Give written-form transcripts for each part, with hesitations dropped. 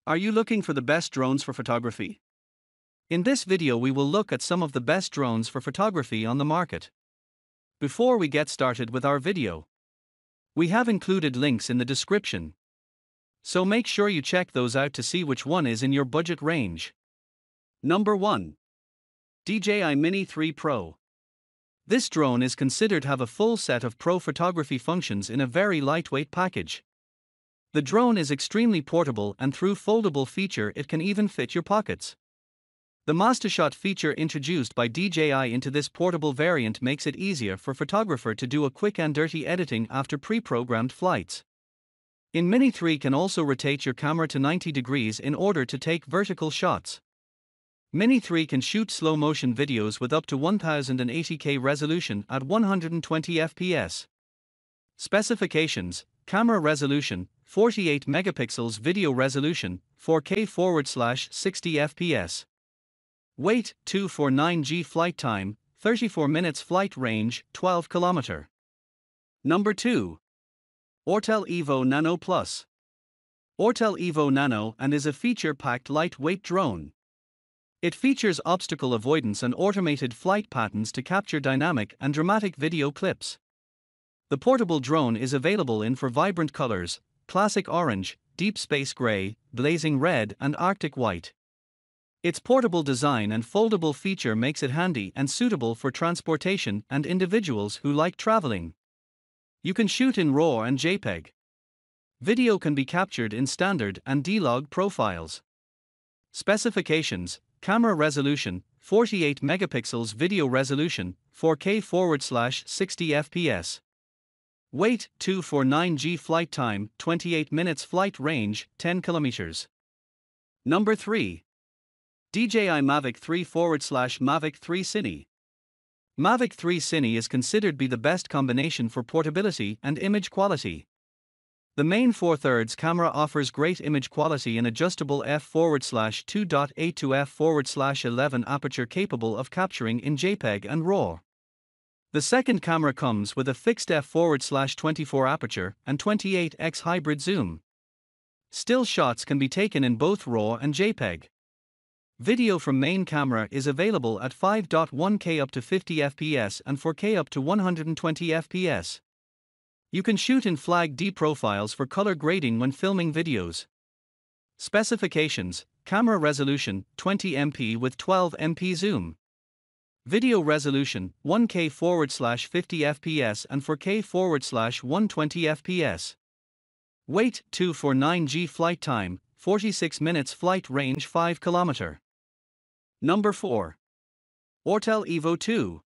Are you looking for the best drones for photography? In this video we will look at some of the best drones for photography on the market. Before we get started with our video, we have included links in the description, so make sure you check those out to see which one is in your budget range. Number 1. DJI Mini 3 Pro. This drone is considered to have a full set of pro photography functions in a very lightweight package. The drone is extremely portable, and through foldable feature it can even fit your pockets. The MasterShot feature introduced by DJI into this portable variant makes it easier for photographer to do a quick and dirty editing after pre-programmed flights. In Mini 3 can also rotate your camera to 90 degrees in order to take vertical shots. Mini 3 can shoot slow motion videos with up to 1080p resolution at 120 fps. Specifications: camera resolution 48 megapixels, video resolution 4K/60 fps. Weight 249 g, flight time 34 minutes, flight range 12 km. Number 2. AUTEL Evo Nano Plus. AUTEL Evo Nano and is a feature-packed lightweight drone. It features obstacle avoidance and automated flight patterns to capture dynamic and dramatic video clips. The portable drone is available in four vibrant colors: classic orange, deep space gray, blazing red, and arctic white. Its portable design and foldable feature makes it handy and suitable for transportation and individuals who like traveling. You can shoot in RAW and JPEG. Video can be captured in standard and D-Log profiles. Specifications: camera resolution 48 megapixels, video resolution 4K/60 fps. Weight 249 g, flight time 28 minutes, flight range 10 km. Number 3. DJI MAVIC 3/MAVIC 3 CINE. MAVIC 3 CINE is considered to be the best combination for portability and image quality. The main 4/3 camera offers great image quality and adjustable f/2.8 to f/11 aperture capable of capturing in JPEG and RAW. The second camera comes with a fixed f/24 aperture and 28x hybrid zoom. Still shots can be taken in both RAW and JPEG. Video from main camera is available at 5.1K up to 50 fps and 4K up to 120 fps. You can shoot in Flag D profiles for color grading when filming videos. Specifications: camera resolution 20MP with 12MP zoom. Video resolution 1K/50 fps and 4K/120 fps. Weight 249 g, flight time 46 minutes, flight range 5 km. Number 4. AUTEL Evo 2.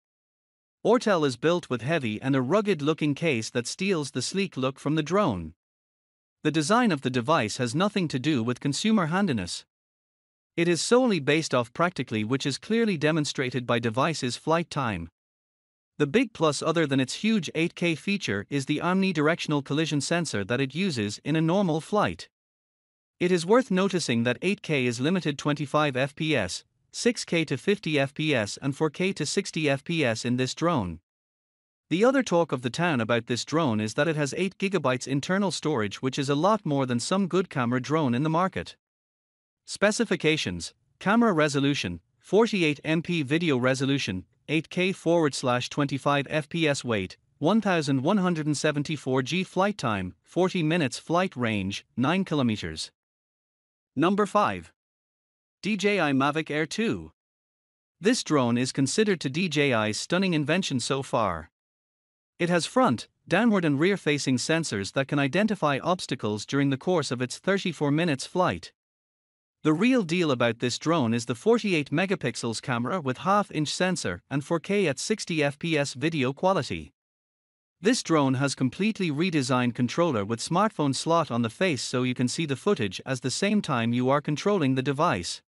AUTEL is built with heavy and a rugged-looking case that steals the sleek look from the drone. The design of the device has nothing to do with consumer handiness. It is solely based off practically, which is clearly demonstrated by device's flight time. The big plus, other than its huge 8K feature, is the omnidirectional collision sensor that it uses in a normal flight. It is worth noticing that 8K is limited 25 fps, 6K to 50 fps and 4K to 60 fps in this drone. The other talk of the town about this drone is that it has 8 GB internal storage, which is a lot more than some good camera drone in the market. Specifications: camera resolution 48MP, video resolution 8K/25 fps, weight 1174 g, flight time 40 minutes, flight range 9 km. Number 5. DJI Mavic Air 2. This drone is considered to DJI's stunning invention so far. It has front, downward and rear-facing sensors that can identify obstacles during the course of its 34 minutes flight. The real deal about this drone is the 48 megapixels camera with half-inch sensor and 4K at 60 fps video quality. This drone has completely redesigned controller with smartphone slot on the face, so you can see the footage at the same time you are controlling the device.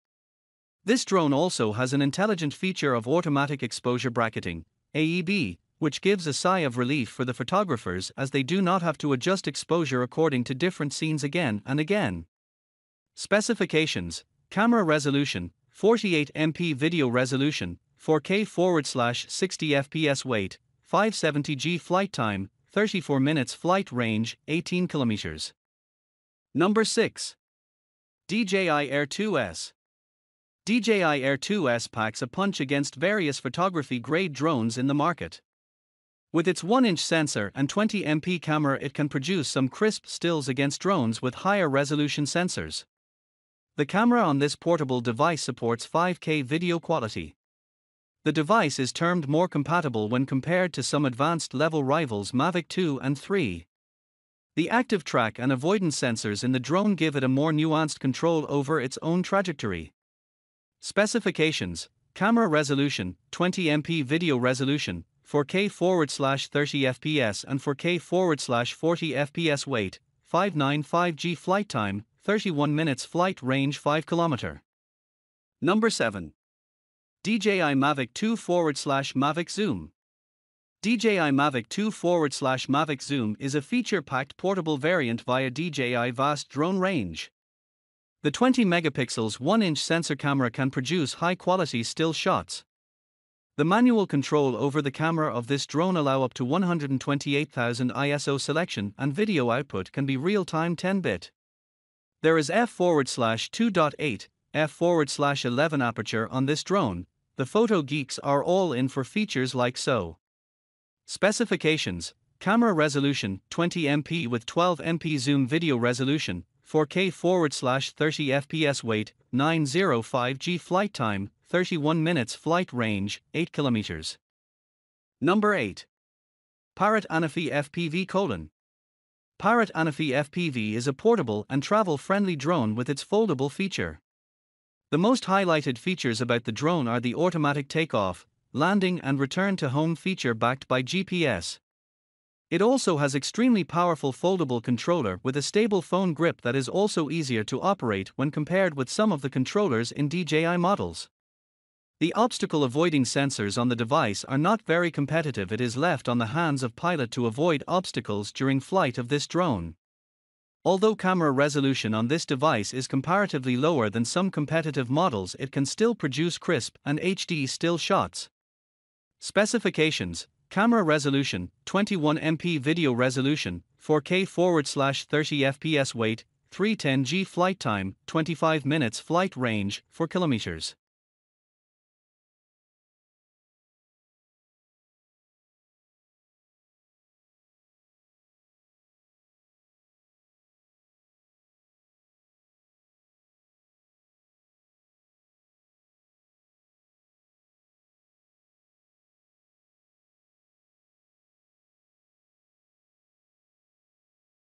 This drone also has an intelligent feature of automatic exposure bracketing, AEB, which gives a sigh of relief for the photographers, as they do not have to adjust exposure according to different scenes again and again. Specifications: camera resolution 48MP, video resolution 4K/60 fps, weight 570 g, flight time 34 minutes, flight range 18 km. Number 6. DJI Air 2S. DJI Air 2S packs a punch against various photography-grade drones in the market. With its 1-inch sensor and 20MP camera, it can produce some crisp stills against drones with higher resolution sensors. The camera on this portable device supports 5K video quality. The device is termed more compatible when compared to some advanced level rivals MAVIC 2 and 3. The active track and avoidance sensors in the drone give it a more nuanced control over its own trajectory. Specifications: camera resolution, 20MP video resolution, 4K/30 fps and 4K/40 fps, weight, 595 g, flight time, 31 minutes, flight range 5 km. Number 7. DJI Mavic 2/Mavic Zoom. DJI Mavic 2/Mavic Zoom is a feature-packed portable variant via DJI vast drone range. The 20 megapixels 1-inch sensor camera can produce high-quality still shots. The manual control over the camera of this drone allow up to 128,000 ISO selection, and video output can be real-time 10-bit. There is f/2.8, f/11 aperture on this drone. The photo geeks are all in for features like so. Specifications: camera resolution, 20MP with 12MP zoom, video resolution, 4K/30 fps, weight, 905 g, flight time, 31 minutes, flight range, 8 km. Number 8. Parrot Anafi FPV : Parrot Anafi FPV is a portable and travel-friendly drone with its foldable feature. The most highlighted features about the drone are the automatic takeoff, landing and return to home feature backed by GPS. It also has extremely powerful foldable controller with a stable phone grip that is also easier to operate when compared with some of the controllers in DJI models. The obstacle avoiding sensors on the device are not very competitive. It is left on the hands of pilot to avoid obstacles during flight of this drone. Although camera resolution on this device is comparatively lower than some competitive models, it can still produce crisp and HD still shots. Specifications: camera resolution, 21MP video resolution, 4K/30 fps, weight, 310 g, flight time, 25 minutes, flight range, 4 km.